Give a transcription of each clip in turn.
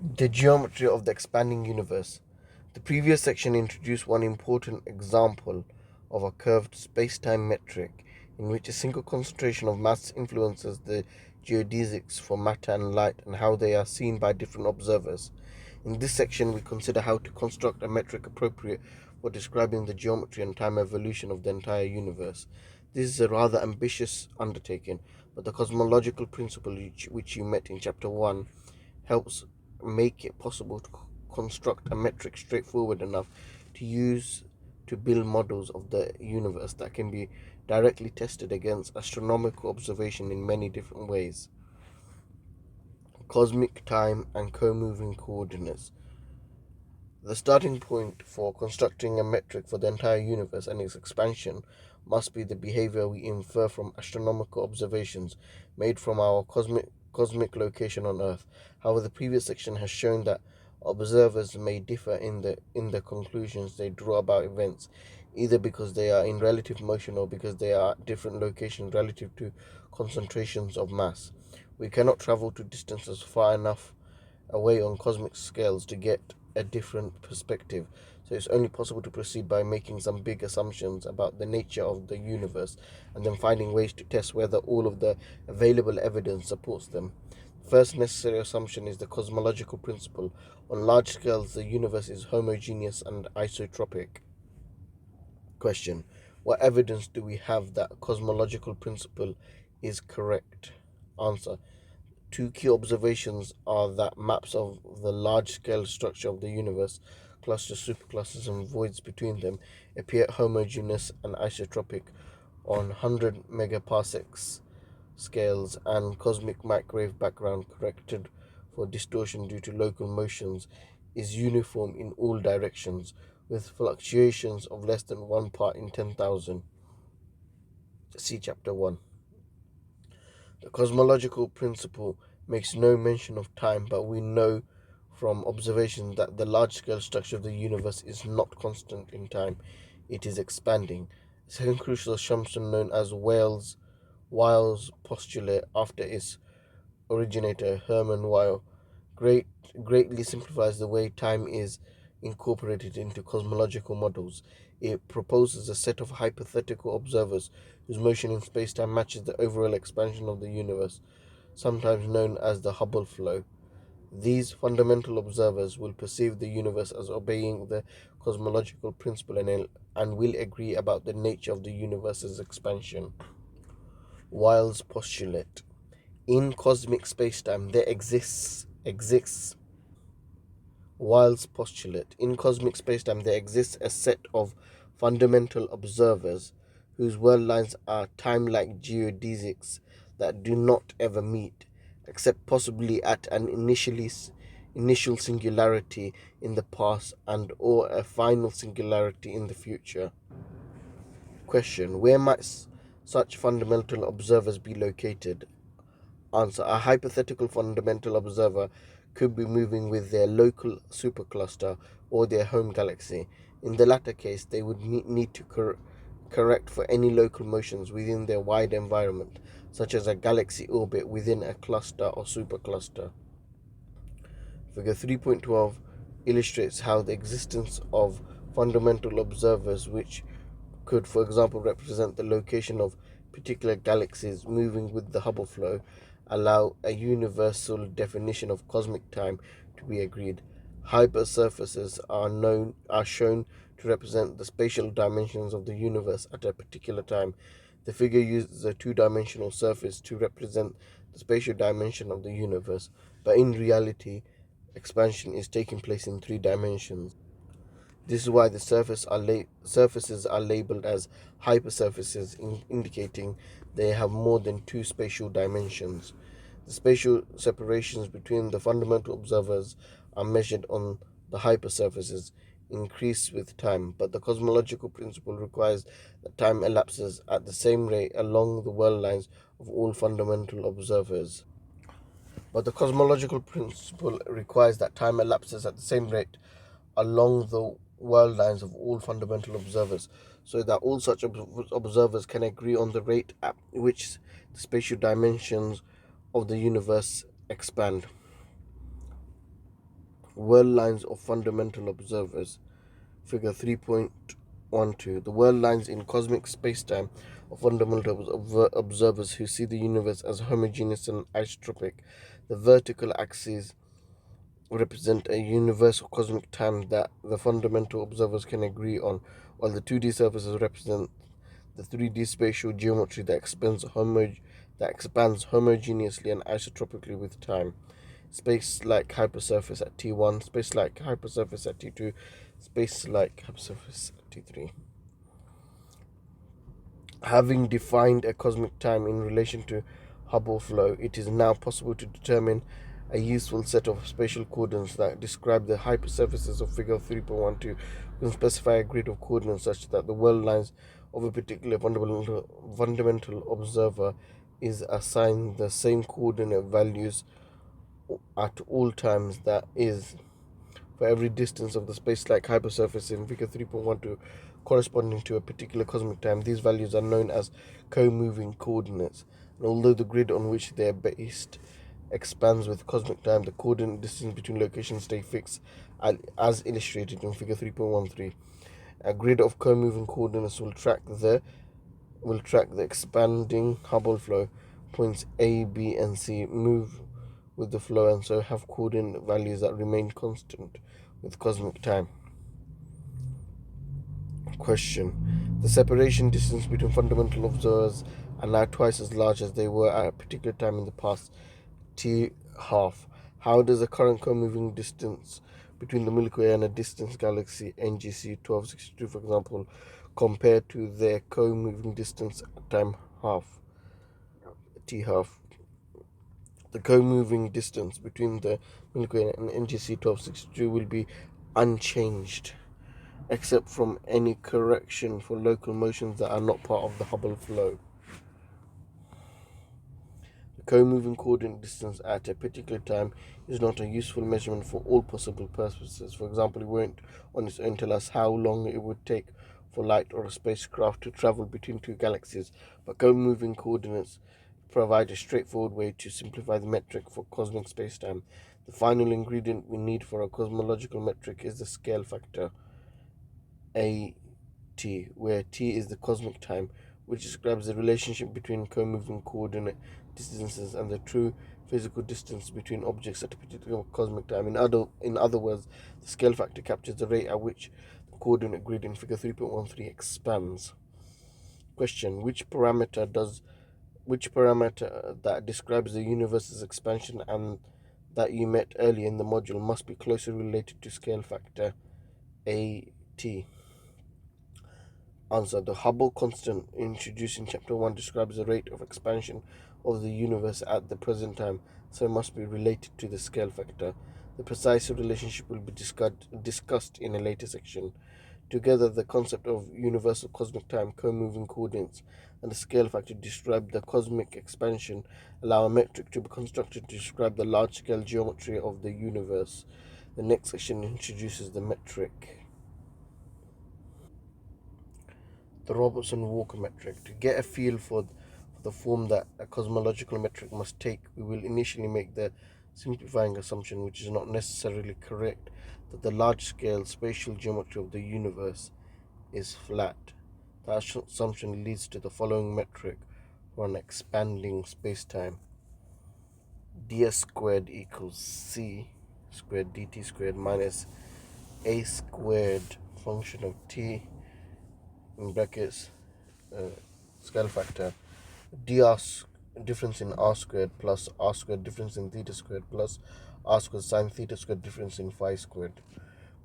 The geometry of the expanding universe. The previous section introduced one important example of a curved space-time metric in which a single concentration of mass influences the geodesics for matter and light and how they are seen by different observers. In this section, we consider how to construct a metric appropriate for describing the geometry and time evolution of the entire universe. This is a rather ambitious undertaking, but the cosmological principle which you met in Chapter 1 helps make it possible to construct a metric straightforward enough to use to build models of the universe that can be directly tested against astronomical observation in many different ways. Cosmic time and co-moving coordinates. The starting point for constructing a metric for the entire universe and its expansion must be the behavior we infer from astronomical observations made from our cosmic location on Earth. However, the previous section has shown that observers may differ in the conclusions they draw about events, either because they are in relative motion or because they are at different locations relative to concentrations of mass. We cannot travel to distances far enough away on cosmic scales to get a different perspective. So it's only possible to proceed by making some big assumptions about the nature of the universe and then finding ways to test whether all of the available evidence supports them. The first necessary assumption is the cosmological principle. On large scales, the universe is homogeneous and isotropic. Question: what evidence do we have that cosmological principle is correct? Answer: two key observations are that maps of the large-scale structure of the universe, clusters, superclusters, and voids between them, appear homogeneous and isotropic on 100 megaparsecs scales, and cosmic microwave background corrected for distortion due to local motions is uniform in all directions, with fluctuations of less than 1 part in 10,000. See Chapter 1. The cosmological principle makes no mention of time, but we know from observation that the large scale structure of the universe is not constant in time, it is expanding. A second crucial assumption, known as Weyl's postulate after its originator Hermann Weyl, great, greatly simplifies the way time is incorporated into cosmological models. It proposes a set of hypothetical observers whose motion in spacetime matches the overall expansion of the universe, sometimes known as the Hubble flow. These fundamental observers will perceive the universe as obeying the cosmological principle and will agree about the nature of the universe's expansion. Weyl's postulate. In cosmic spacetime, there exists Weyl's postulate. In cosmic spacetime, there exists a set of fundamental observers whose world lines are time-like geodesics that do not ever meet, except possibly at an initial singularity in the past and or a final singularity in the future. Question: where might such fundamental observers be located? Answer: a hypothetical fundamental observer could be moving with their local supercluster or their home galaxy. In the latter case, they would need to correct for any local motions within their wide environment, such as a galaxy orbit within a cluster or supercluster. Figure 3.12 illustrates how the existence of fundamental observers, which could, for example, represent the location of particular galaxies moving with the Hubble flow, allow a universal definition of cosmic time to be agreed. Hypersurfaces are shown to represent the spatial dimensions of the universe at a particular time. The figure uses a two-dimensional surface to represent the spatial dimension of the universe, but in reality, expansion is taking place in three dimensions. This is why the surfaces are labeled as hypersurfaces, indicating they have more than two spatial dimensions. The spatial separations between the fundamental observers are measured on the hypersurfaces, increase with time, but the cosmological principle requires that time elapses at the same rate along the world lines of all fundamental observers. But the cosmological principle requires that time elapses at the same rate along the world lines of all fundamental observers, so that all such observers can agree on the rate at which the spatial dimensions of the universe expand. World lines of fundamental observers. Figure 3.12. The world lines in cosmic spacetime are fundamental observers who see the universe as homogeneous and isotropic. The vertical axes represent a universal cosmic time that the fundamental observers can agree on, while the 2D surfaces represent the 3D spatial geometry that expands homogeneously and isotropically with time. Space-like hypersurface at T1, space-like hypersurface at T2, space-like hypersurface at T3. Having defined a cosmic time in relation to Hubble flow, it is now possible to determine a useful set of spatial coordinates that describe the hypersurfaces of figure 3.12. We can specify a grid of coordinates such that the world lines of a particular fundamental observer is assigned the same coordinate values at all times, that is, for every distance of the space-like hypersurface in figure 3.12 corresponding to a particular cosmic time. These values are known as co-moving coordinates. And although the grid on which they are based expands with cosmic time, the coordinate distance between locations stay fixed, as illustrated in figure 3.13. A grid of co-moving coordinates will track the expanding Hubble flow. Points A, B, and C move with the flow and so have coordinate values that remain constant with cosmic time. Question. The separation distance between fundamental observers are now twice as large as they were at a particular time in the past, T half. How does the current co-moving distance between the Milky Way and a distant galaxy, NGC 1262 for example, compare to their co-moving distance at time half, T half? The co-moving distance between the Milky Way and NGC 1262 will be unchanged, except from any correction for local motions that are not part of the Hubble flow. The co-moving coordinate distance at a particular time is not a useful measurement for all possible purposes. For example, it won't on its own tell us how long it would take for light or a spacecraft to travel between two galaxies, but co-moving coordinates provide a straightforward way to simplify the metric for cosmic spacetime. The final ingredient we need for a cosmological metric is the scale factor, A T, where T is the cosmic time, which describes the relationship between co-moving coordinate distances and the true physical distance between objects at a particular cosmic time. In other words, the scale factor captures the rate at which the coordinate grid in figure 3.13 expands. Question. Which parameter that describes the universe's expansion and that you met earlier in the module must be closely related to scale factor, A-T? Answer. The Hubble constant introduced in Chapter 1 describes the rate of expansion of the universe at the present time, so it must be related to the scale factor. The precise relationship will be discussed in a later section. Together, the concept of universal cosmic time, co-moving coordinates, and the scale factor describe the cosmic expansion, allow a metric to be constructed to describe the large-scale geometry of the universe. The next section introduces the metric. The Robertson-Walker metric. To get a feel for the form that a cosmological metric must take, we will initially make the simplifying assumption, which is not necessarily correct, that the large-scale spatial geometry of the universe is flat. That assumption leads to the following metric for an expanding spacetime. ds squared equals c squared dt squared minus a squared function of t in brackets scale factor dr difference in r squared plus r squared difference in theta squared plus r squared sine theta squared difference in phi squared,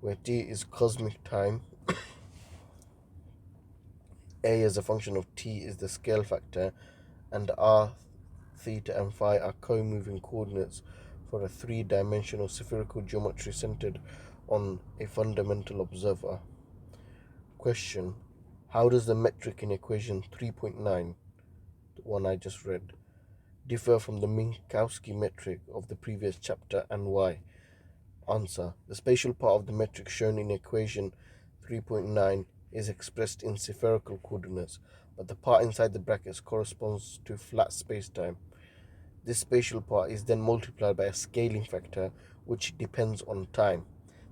where t is cosmic time, a as a function of t is the scale factor, and r, theta, and phi are co-moving coordinates for a three-dimensional spherical geometry centered on a fundamental observer. Question. How does the metric in equation 3.9, the one I just read, differ from the Minkowski metric of the previous chapter, and why? Answer. The spatial part of the metric shown in equation 3.9 is expressed in spherical coordinates, but the part inside the brackets corresponds to flat spacetime. This spatial part is then multiplied by a scaling factor which depends on time.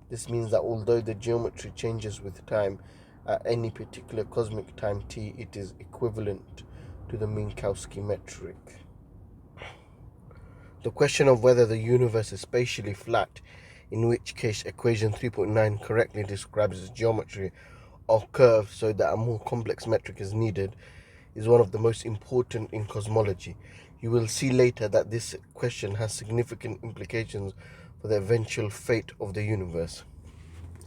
This means that although the geometry changes with time, at any particular cosmic time t, it is equivalent to the Minkowski metric. The question of whether the universe is spatially flat, in which case equation 3.9 correctly describes its geometry of curves so that a more complex metric is needed, is one of the most important in cosmology. You will see later that this question has significant implications for the eventual fate of the universe.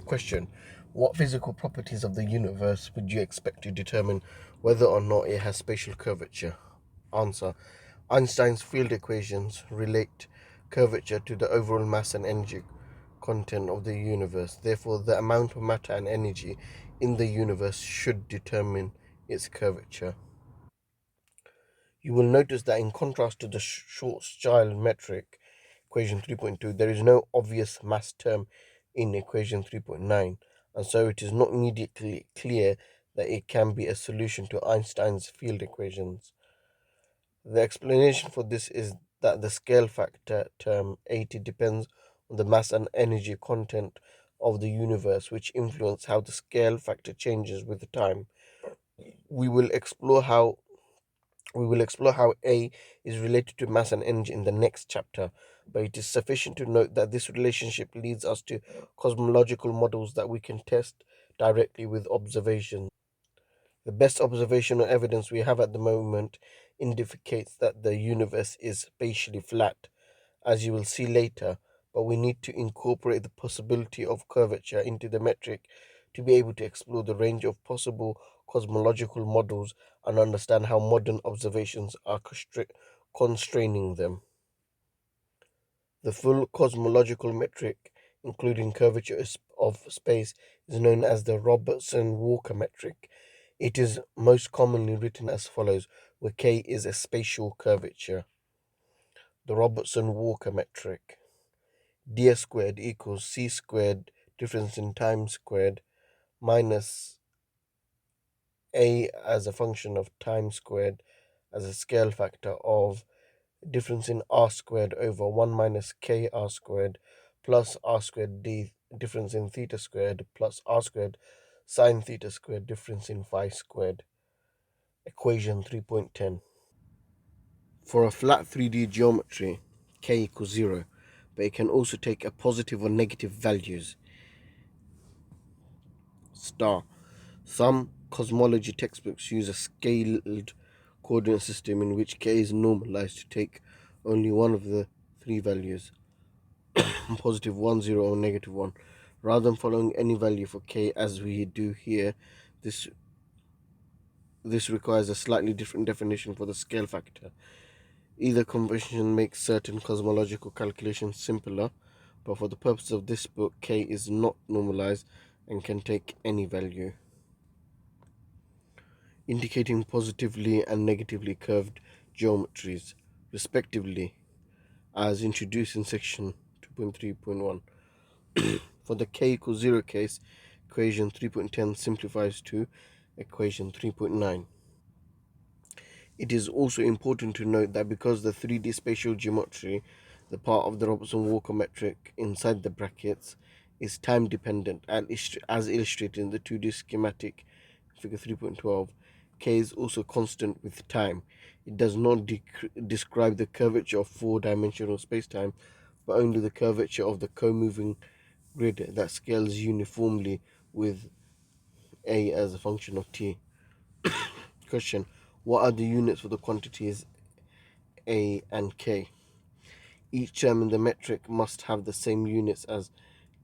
Question: what physical properties of the universe would you expect to determine whether or not it has spatial curvature? Answer: Einstein's field equations relate curvature to the overall mass and energy content of the universe. Therefore, the amount of matter and energy in the universe should determine its curvature. You will notice that in contrast to the Schwarzschild metric, equation 3.2, there is no obvious mass term in equation 3.9, and so it is not immediately clear that it can be a solution to Einstein's field equations. The explanation for this is that the scale factor term 80 depends on the mass and energy content of the universe, which influence how the scale factor changes with time. We will explore how A is related to mass and energy in the next chapter, but it is sufficient to note that this relationship leads us to cosmological models that we can test directly with observations. The best observational evidence we have at the moment indicates that the universe is spatially flat, as you will see later, but we need to incorporate the possibility of curvature into the metric to be able to explore the range of possible cosmological models and understand how modern observations are constraining them. The full cosmological metric, including curvature of space, is known as the Robertson-Walker metric. It is most commonly written as follows, where k is a spatial curvature. The Robertson-Walker metric: d squared equals c squared difference in time squared minus a as a function of time squared as a scale factor of difference in r squared over 1 minus k r squared plus r squared d difference in theta squared plus r squared sine theta squared difference in phi squared. Equation 3.10. For a flat 3D geometry, k equals 0, but it can also take a positive or negative values. Star. Some cosmology textbooks use a scaled coordinate system in which k is normalized to take only one of the three values, positive 1, 0, or negative 1. Rather than following any value for k as we do here, this this requires a slightly different definition for the scale factor. Either convention makes certain cosmological calculations simpler, but for the purpose of this book, k is not normalized and can take any value. Indicating positively and negatively curved geometries, respectively, as introduced in section 2.3.1. For the k equals 0 case, equation 3.10 simplifies to equation 3.9. It is also important to note that because the 3D spatial geometry, the part of the Robertson-Walker metric inside the brackets, is time dependent, as illustrated in the 2D schematic figure 3.12, k is also constant with time. It does not describe the curvature of four-dimensional spacetime, but only the curvature of the co-moving grid that scales uniformly with a as a function of t. Question: what are the units for the quantities a and k? Each term in the metric must have the same units as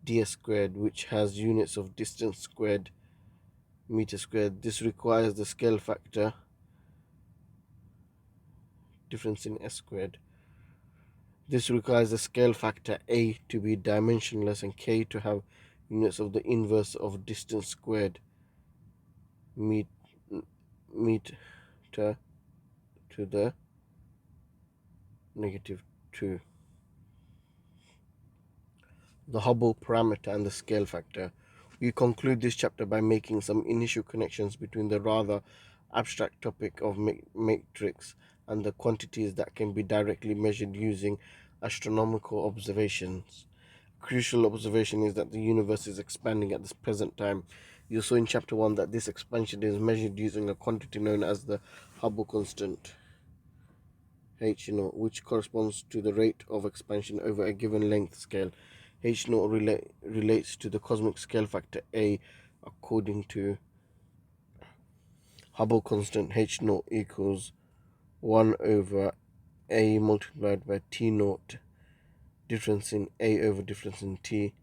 d squared, which has units of distance squared, meter squared. This requires the scale factor difference in s squared. This requires the scale factor a to be dimensionless and k to have units of the inverse of distance squared, meter to the negative 2. The Hubble parameter and the scale factor. We conclude this chapter by making some initial connections between the rather abstract topic of matrix and the quantities that can be directly measured using astronomical observations. Crucial observation is that the universe is expanding at this present time. You saw in chapter 1 that this expansion is measured using a quantity known as the Hubble constant, h0, which corresponds to the rate of expansion over a given length scale. h0 relates to the cosmic scale factor A. According to Hubble constant, h0 equals 1 over A multiplied by T naught, difference in A over difference in T.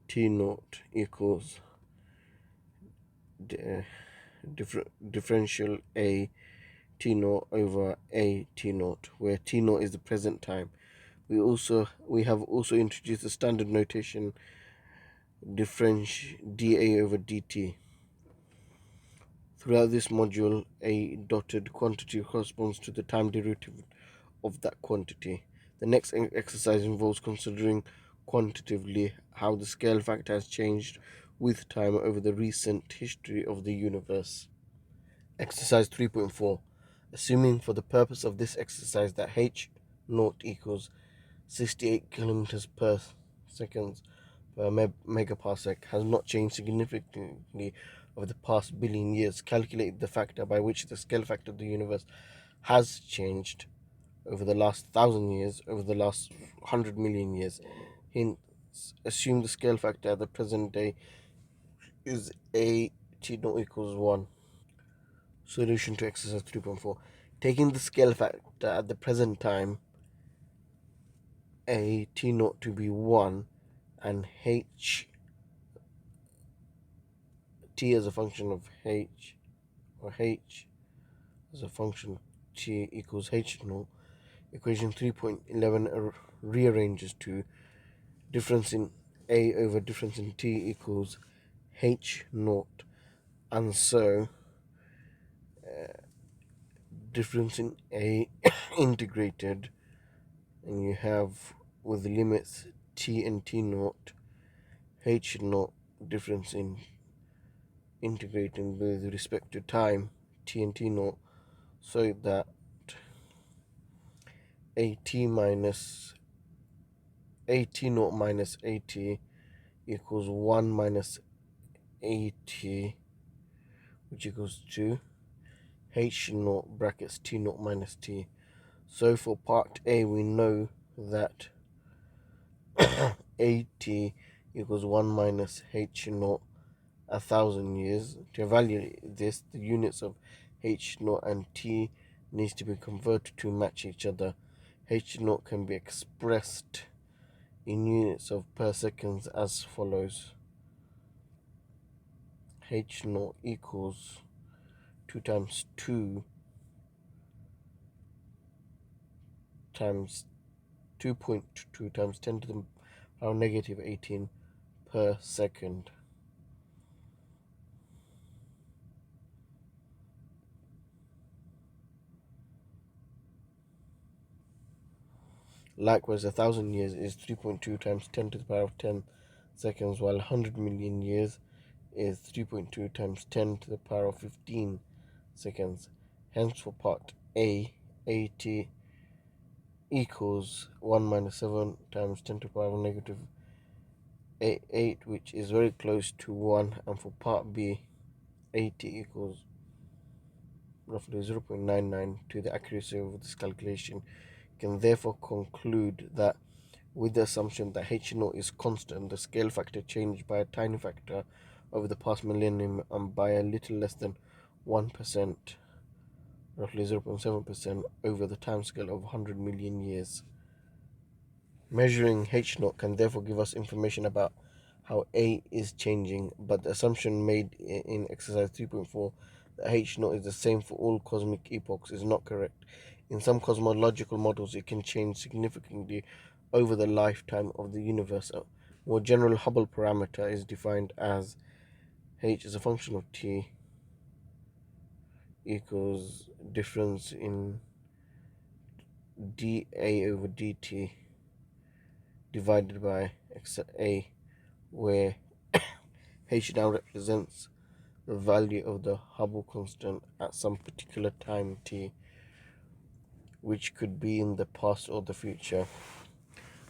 T naught equals differential A T naught over A T naught, where T naught is the present time. We have also introduced the standard notation differential dA over dt. Throughout this module, a dotted quantity corresponds to the time derivative of that quantity. The next exercise involves considering quantitatively how the scale factor has changed with time over the recent history of the universe. Exercise 3.4. Assuming for the purpose of this exercise that h naught equals 68 kilometers per second per megaparsec has not changed significantly over the past billion years, calculate the factor by which the scale factor of the universe has changed over the last 1,000 years, over the last 100 million years. Hence, assume the scale factor at the present day is a t naught equals 1. Solution to exercise 3.4. Taking the scale factor at the present time, a t naught to be 1, and h t as a function of h, or h as a function of t equals h naught. Equation 3.11 rearranges to difference in a over difference in t equals h naught, and so difference in a integrated, and you have with the limits t and t naught, h naught difference in integrating with respect to time t and t naught, so that a t naught minus a t equals 1 minus a t, which equals 2 h naught brackets t naught minus t. So for part A, we know that at equals 1 minus h naught 1,000 years. To evaluate this, the units of h naught and t needs to be converted to match each other. H naught can be expressed in units of per seconds as follows. H naught equals 2 times 2 times 2.2 times 10 to the power negative 18 per second. Likewise, 1,000 years is 3.2 times 10 to the power of 10 seconds, while 100 million years is 3.2 times 10 to the power of 15 seconds. Hence, for part A, at equals 1 minus 7 times 10 to the power of negative 8, which is very close to 1. And for part B, at equals roughly 0.99. To the accuracy of this calculation, you can therefore conclude that with the assumption that h naught is constant, the scale factor changed by a tiny factor over the past millennium and by a little less than 1%, roughly 0.7%, over the timescale of 100 million years. Measuring h naught can therefore give us information about how A is changing, but the assumption made in exercise 3.4 that h naught is the same for all cosmic epochs is not correct. In some cosmological models, it can change significantly over the lifetime of the universe. A more general Hubble parameter is defined as h as a function of t equals difference in dA over dt divided by a, where h now represents the value of the Hubble constant at some particular time t. which could be in the past or the future.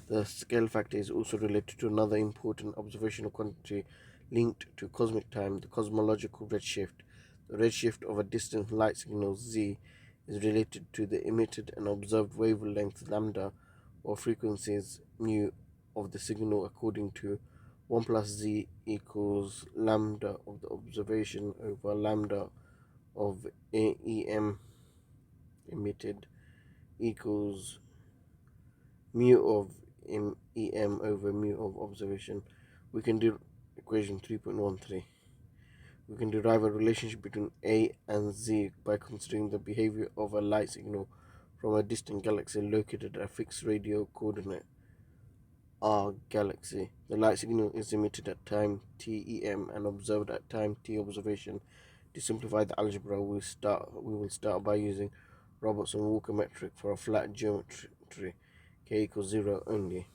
The scale factor is also related to another important observational quantity linked to cosmic time, the cosmological redshift. The redshift of a distant light signal z is related to the emitted and observed wavelength lambda or frequencies mu of the signal according to 1 plus z equals lambda of the observation over lambda of EM emitted equals mu of EM over mu of observation. We can do equation 3.13. We can derive a relationship between A and Z by considering the behavior of a light signal from a distant galaxy located at a fixed radio coordinate R galaxy. The light signal is emitted at time TEM and observed at time T observation. To simplify the algebra, we will start by using Robertson-Walker metric for a flat geometry, k equals 0 only.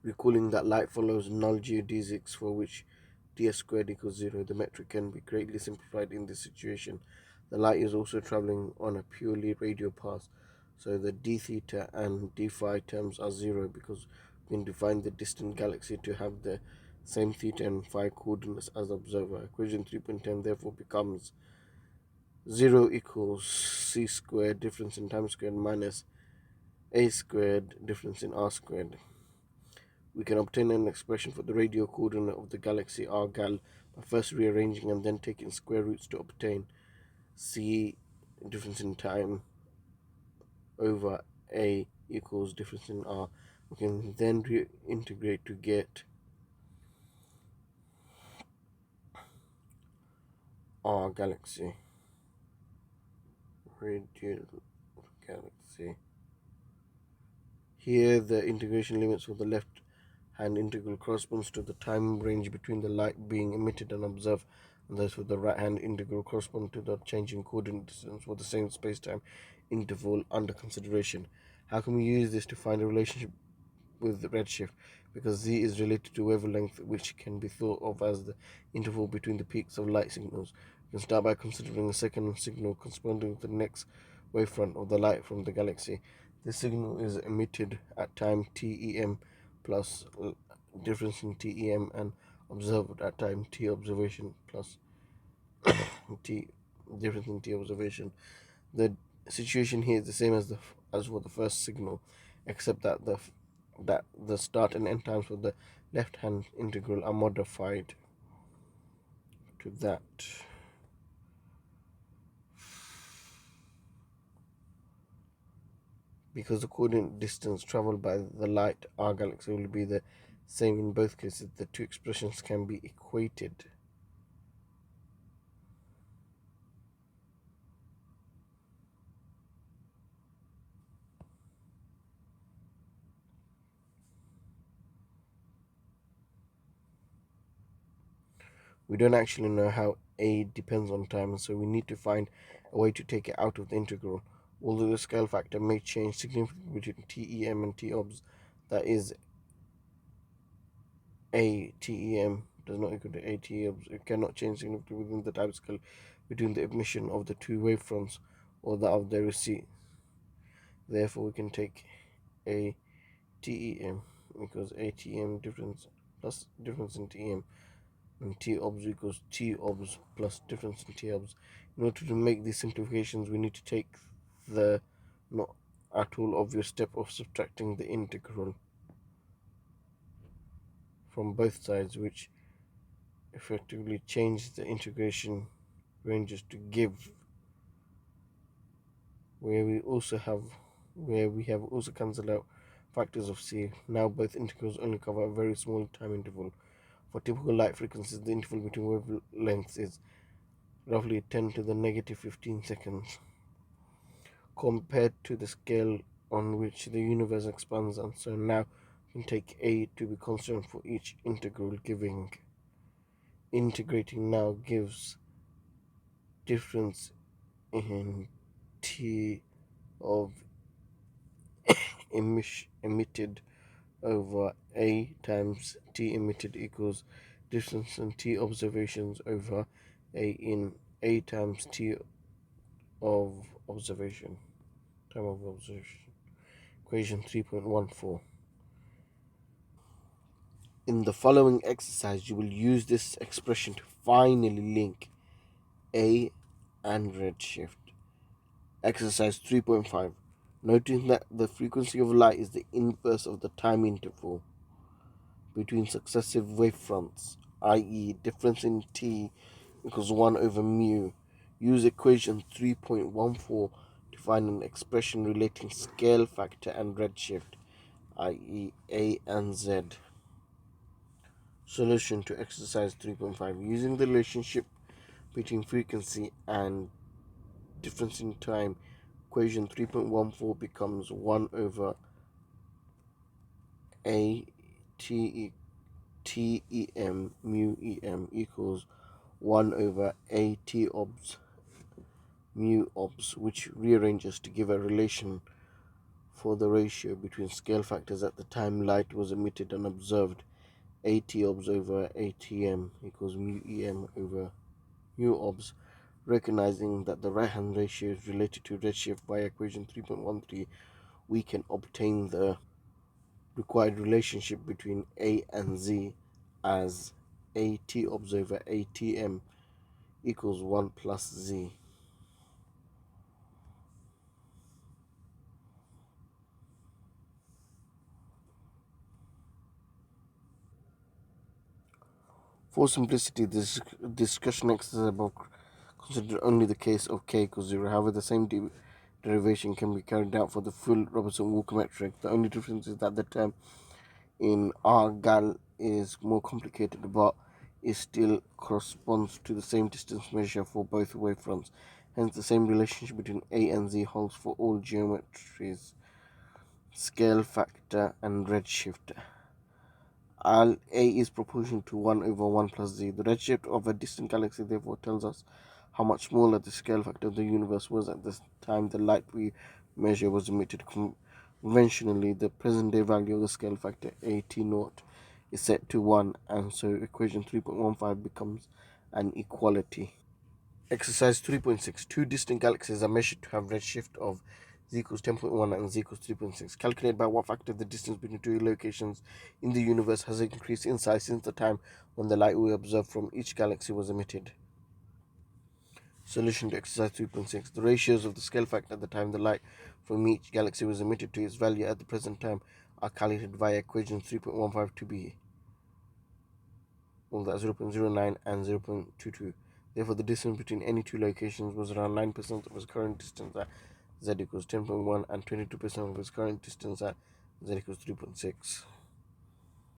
Recalling that light follows null geodesics for which ds squared equals 0, the metric can be greatly simplified in this situation. The light is also traveling on a purely radial path, so the d theta and d phi terms are 0 because we can define the distant galaxy to have the same theta and phi coordinates as the observer. Equation 3.10 therefore becomes 0 equals c squared difference in time squared minus a squared difference in r squared. We can obtain an expression for the radial coordinate of the galaxy r gal by first rearranging and then taking square roots to obtain c difference in time over a equals difference in r. We can then reintegrate to get r galaxy, radial galaxy. Here the integration limits for the left hand integral corresponds to the time range between the light being emitted and observed, and thus for the right hand integral corresponds to the changing coordinate distance for the same spacetime interval under consideration. How can we use this to find a relationship with the redshift? Because z is related to wavelength, which can be thought of as the interval between the peaks of light signals. We can start by considering the second signal corresponding to the next wavefront of the light from the galaxy. This signal is emitted at time TEM plus difference in TEM and observed at time T observation plus T difference in T observation. The situation here is the same as for the first signal, except that the start and end times for the left hand integral are modified to that. Because the coordinate distance traveled by the light our galaxy will be the same in both cases, the two expressions can be equated. We don't actually know how a depends on time, so we need to find a way to take it out of the integral. Although the scale factor may change significantly between TEM and TOBS, that is, a TEM does not equal to a TOBS. It cannot change significantly within the time scale between the emission of the two wavefronts or that of their receipt. Therefore, we can take a TEM equals ATM difference plus difference in TM, and T obs equals T obs plus difference in T obs. In order to make these simplifications, we need to take the not at all obvious step of subtracting the integral from both sides, which effectively changes the integration ranges to give where we have also cancelled out factors of c. Now both integrals only cover a very small time interval. For typical light frequencies, the interval between wavelengths is roughly 10 to the negative 15 seconds, compared to the scale on which the universe expands, and so now we can take a to be constant for each integral, integrating now gives difference in t of emitted over a times t emitted equals distance in t observations over a in a times t of observation. time of observation. Equation 3.14. In the following exercise, you will use this expression to finally link A and redshift. Exercise 3.5. Noting that the frequency of light is the inverse of the time interval between successive wavefronts, i.e., difference in t equals 1 over mu. Use equation 3.14 to find an expression relating scale factor and redshift, i.e., A and Z. Solution to exercise 3.5. Using the relationship between frequency and difference in time, equation 3.14 becomes 1 over A T E M mu E M equals 1 over A T obs mu obs, which rearranges to give a relation for the ratio between scale factors at the time light was emitted and observed. AT obs over ATM equals mu EM over mu obs. Recognizing that the right hand ratio is related to redshift by equation 3.13, we can obtain the required relationship between A and Z as AT obs over ATM equals 1 plus Z. For simplicity, this discussion exercise above consider only the case of k equals 0. However, the same derivation can be carried out for the full Robertson-Walker metric. The only difference is that the term in R gal is more complicated, but it still corresponds to the same distance measure for both wavefronts. Hence, the same relationship between A and Z holds for all geometries, scale factor, and redshift. A is proportional to 1 over 1 plus Z. The redshift of a distant galaxy therefore tells us how much smaller the scale factor of the universe was at the time the light we measure was emitted. Conventionally, the present day value of the scale factor AT0 is set to 1, and so equation 3.15 becomes an equality. Exercise 3.6. Two distant galaxies are measured to have redshift of z equals 10.1 and z equals 3.6. Calculate by what factor the distance between two locations in the universe has increased in size since the time when the light we observed from each galaxy was emitted. Solution to exercise 3.6. The ratios of the scale factor at the time the light from each galaxy was emitted to its value at the present time are calculated via equation 3.15 to be that 0.09 and 0.22. Therefore, the distance between any two locations was around 9% of its current distance at z equals 10.1 and 22% of its current distance at z equals 3.6.